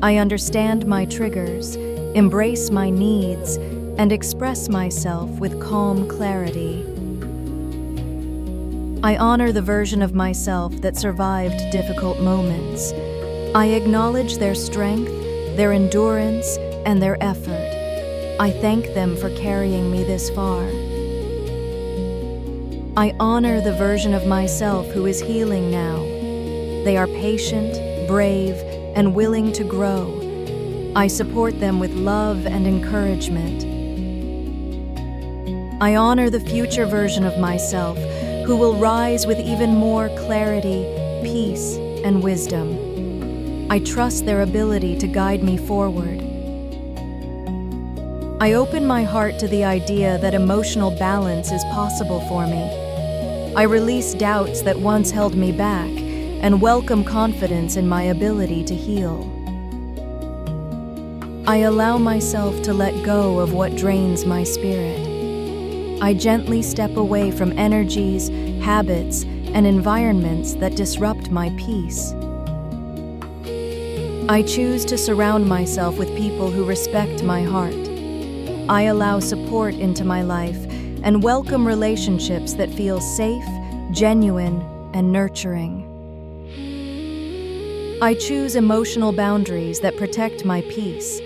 I understand my triggers, embrace my needs, and express myself with calm clarity. I honor the version of myself that survived difficult moments. I acknowledge their strength, their endurance, and their effort. I thank them for carrying me this far. I honor the version of myself who is healing now. They are patient, brave, and willing to grow. I support them with love and encouragement. I honor the future version of myself who will rise with even more clarity, peace, and wisdom. I trust their ability to guide me forward. I open my heart to the idea that emotional balance is possible for me. I release doubts that once held me back and welcome confidence in my ability to heal. I allow myself to let go of what drains my spirit. I gently step away from energies, habits, and environments that disrupt my peace. I choose to surround myself with people who respect my heart. I allow support into my life and welcome relationships that feel safe, genuine, and nurturing. I choose emotional boundaries that protect my peace.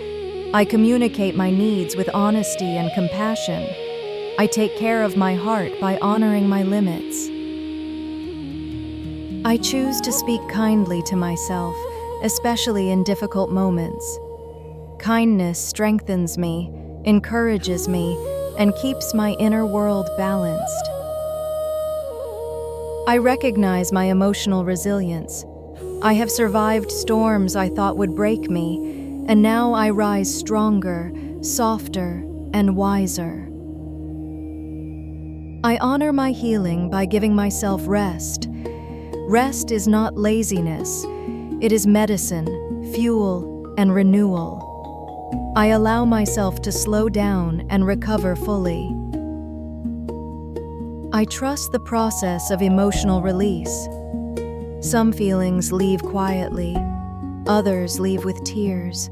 I communicate my needs with honesty and compassion. I take care of my heart by honoring my limits. I choose to speak kindly to myself, especially in difficult moments. Kindness strengthens me, encourages me, and keeps my inner world balanced. I recognize my emotional resilience. I have survived storms I thought would break me, and now I rise stronger, softer, and wiser. I honor my healing by giving myself rest. Rest is not laziness. It is medicine, fuel, and renewal. I allow myself to slow down and recover fully. I trust the process of emotional release. Some feelings leave quietly, others leave with tears.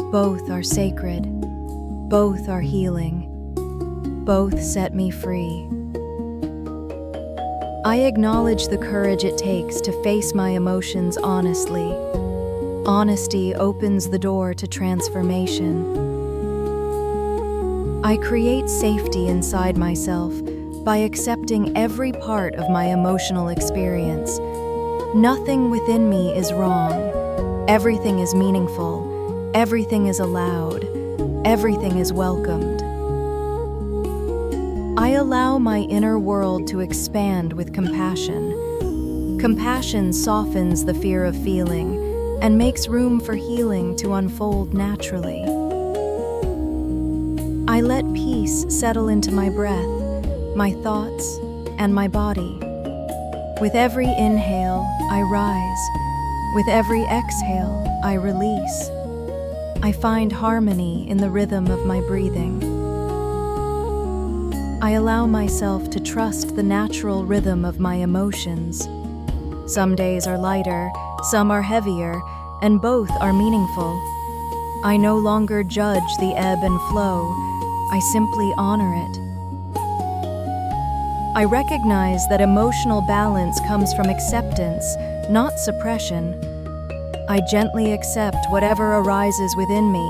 Both are sacred. Both are healing. Both set me free. I acknowledge the courage it takes to face my emotions honestly. Honesty opens the door to transformation. I create safety inside myself by accepting every part of my emotional experience. Nothing within me is wrong. Everything is meaningful. Everything is allowed. Everything is welcomed. I allow my inner world to expand with compassion. Compassion softens the fear of feeling and makes room for healing to unfold naturally. I let peace settle into my breath, my thoughts, and my body. With every inhale, I rise. With every exhale, I release. I find harmony in the rhythm of my breathing. I allow myself to trust the natural rhythm of my emotions. Some days are lighter, some are heavier, and both are meaningful. I no longer judge the ebb and flow. I simply honor it. I recognize that emotional balance comes from acceptance, not suppression. I gently accept whatever arises within me,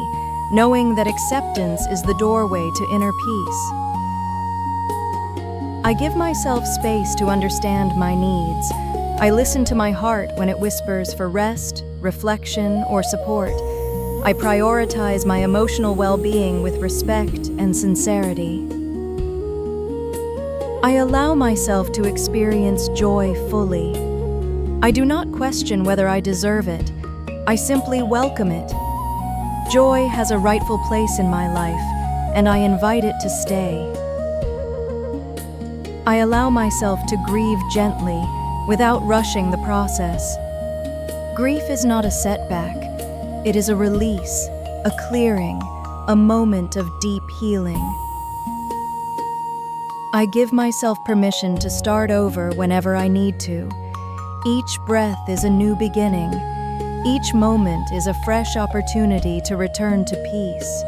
knowing that acceptance is the doorway to inner peace. I give myself space to understand my needs. I listen to my heart when it whispers for rest, reflection, or support. I prioritize my emotional well-being with respect and sincerity. I allow myself to experience joy fully. I do not question whether I deserve it. I simply welcome it. Joy has a rightful place in my life, and I invite it to stay. I allow myself to grieve gently, without rushing the process. Grief is not a setback. It is a release, a clearing, a moment of deep healing. I give myself permission to start over whenever I need to. Each breath is a new beginning. Each moment is a fresh opportunity to return to peace.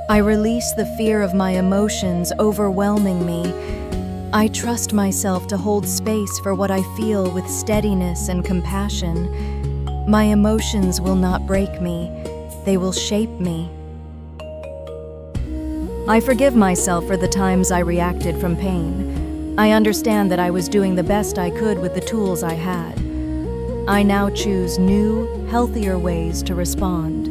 I release the fear of my emotions overwhelming me. I trust myself to hold space for what I feel with steadiness and compassion. My emotions will not break me. They will shape me. I forgive myself for the times I reacted from pain. I understand that I was doing the best I could with the tools I had. I now choose new, healthier ways to respond.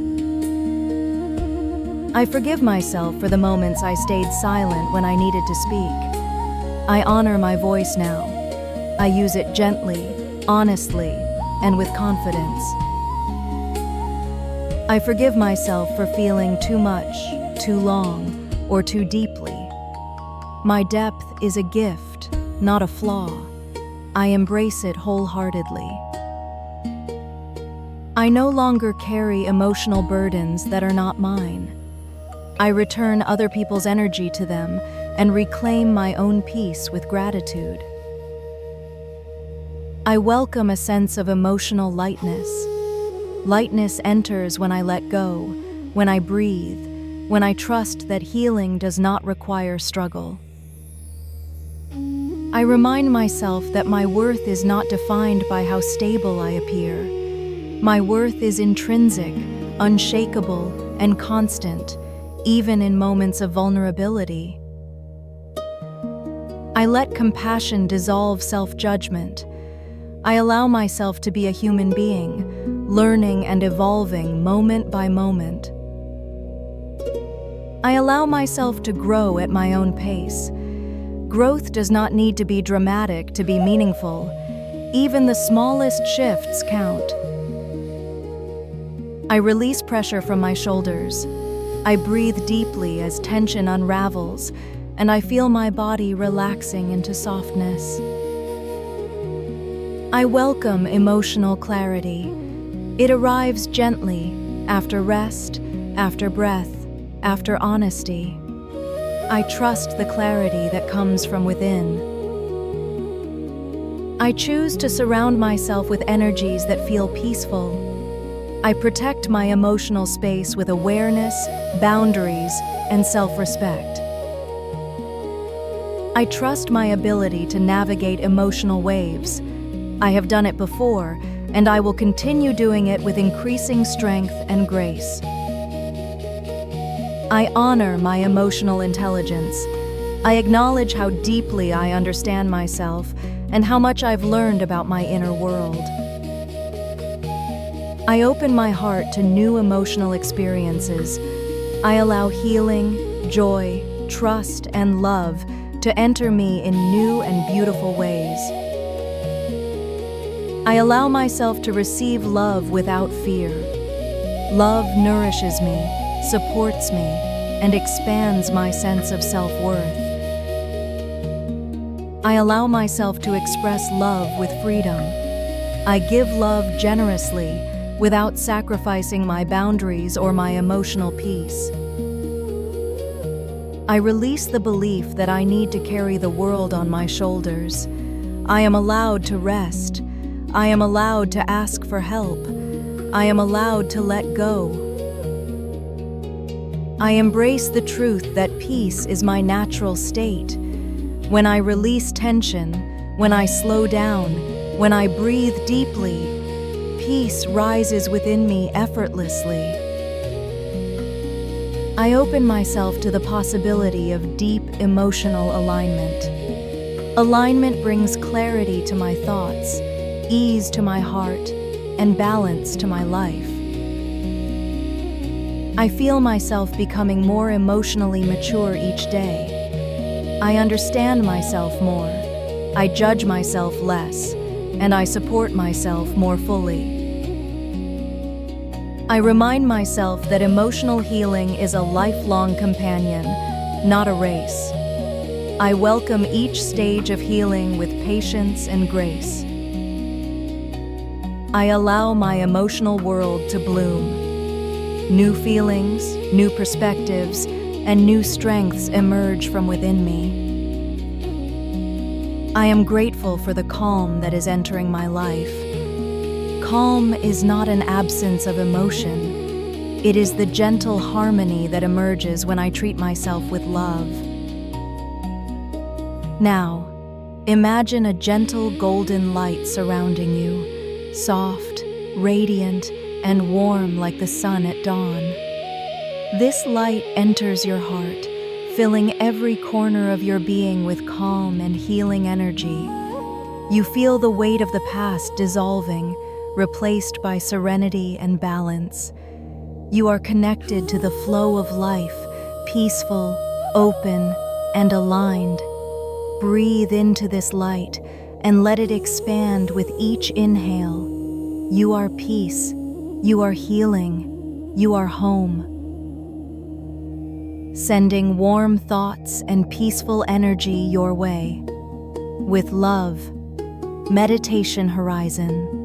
I forgive myself for the moments I stayed silent when I needed to speak. I honor my voice now. I use it gently, honestly, and with confidence. I forgive myself for feeling too much, too long, or too deeply. My depth is a gift, not a flaw. I embrace it wholeheartedly. I no longer carry emotional burdens that are not mine. I return other people's energy to them and reclaim my own peace with gratitude. I welcome a sense of emotional lightness. Lightness enters when I let go, when I breathe, when I trust that healing does not require struggle. I remind myself that my worth is not defined by how stable I appear. My worth is intrinsic, unshakable, and constant, even in moments of vulnerability. I let compassion dissolve self-judgment. I allow myself to be a human being, learning and evolving moment by moment. I allow myself to grow at my own pace. Growth does not need to be dramatic to be meaningful. Even the smallest shifts count. I release pressure from my shoulders. I breathe deeply as tension unravels, and I feel my body relaxing into softness. I welcome emotional clarity. It arrives gently, after rest, after breath, after honesty. I trust the clarity that comes from within. I choose to surround myself with energies that feel peaceful. I protect my emotional space with awareness, boundaries, and self-respect. I trust my ability to navigate emotional waves. I have done it before, and I will continue doing it with increasing strength and grace. I honor my emotional intelligence. I acknowledge how deeply I understand myself and how much I've learned about my inner world. I open my heart to new emotional experiences. I allow healing, joy, trust, and love to enter me in new and beautiful ways. I allow myself to receive love without fear. Love nourishes me, supports me, and expands my sense of self-worth. I allow myself to express love with freedom. I give love generously without sacrificing my boundaries or my emotional peace. I release the belief that I need to carry the world on my shoulders. I am allowed to rest. I am allowed to ask for help. I am allowed to let go. I embrace the truth that peace is my natural state. When I release tension, when I slow down, when I breathe deeply, peace rises within me effortlessly. I open myself to the possibility of deep emotional alignment. Alignment brings clarity to my thoughts, ease to my heart, and balance to my life. I feel myself becoming more emotionally mature each day. I understand myself more. I judge myself less, and I support myself more fully. I remind myself that emotional healing is a lifelong companion, not a race. I welcome each stage of healing with patience and grace. I allow my emotional world to bloom. New feelings, new perspectives, and new strengths emerge from within me. I am grateful for the calm that is entering my life. Calm is not an absence of emotion. It is the gentle harmony that emerges when I treat myself with love. Now, imagine a gentle golden light surrounding you. Soft, radiant, and warm like the sun at dawn. This light enters your heart, filling every corner of your being with calm and healing energy. You feel the weight of the past dissolving, replaced by serenity and balance. You are connected to the flow of life, peaceful, open, and aligned. Breathe into this light and let it expand with each inhale. You are peace. You are healing. You are home. Sending warm thoughts and peaceful energy your way. With love, Meditation Horizon.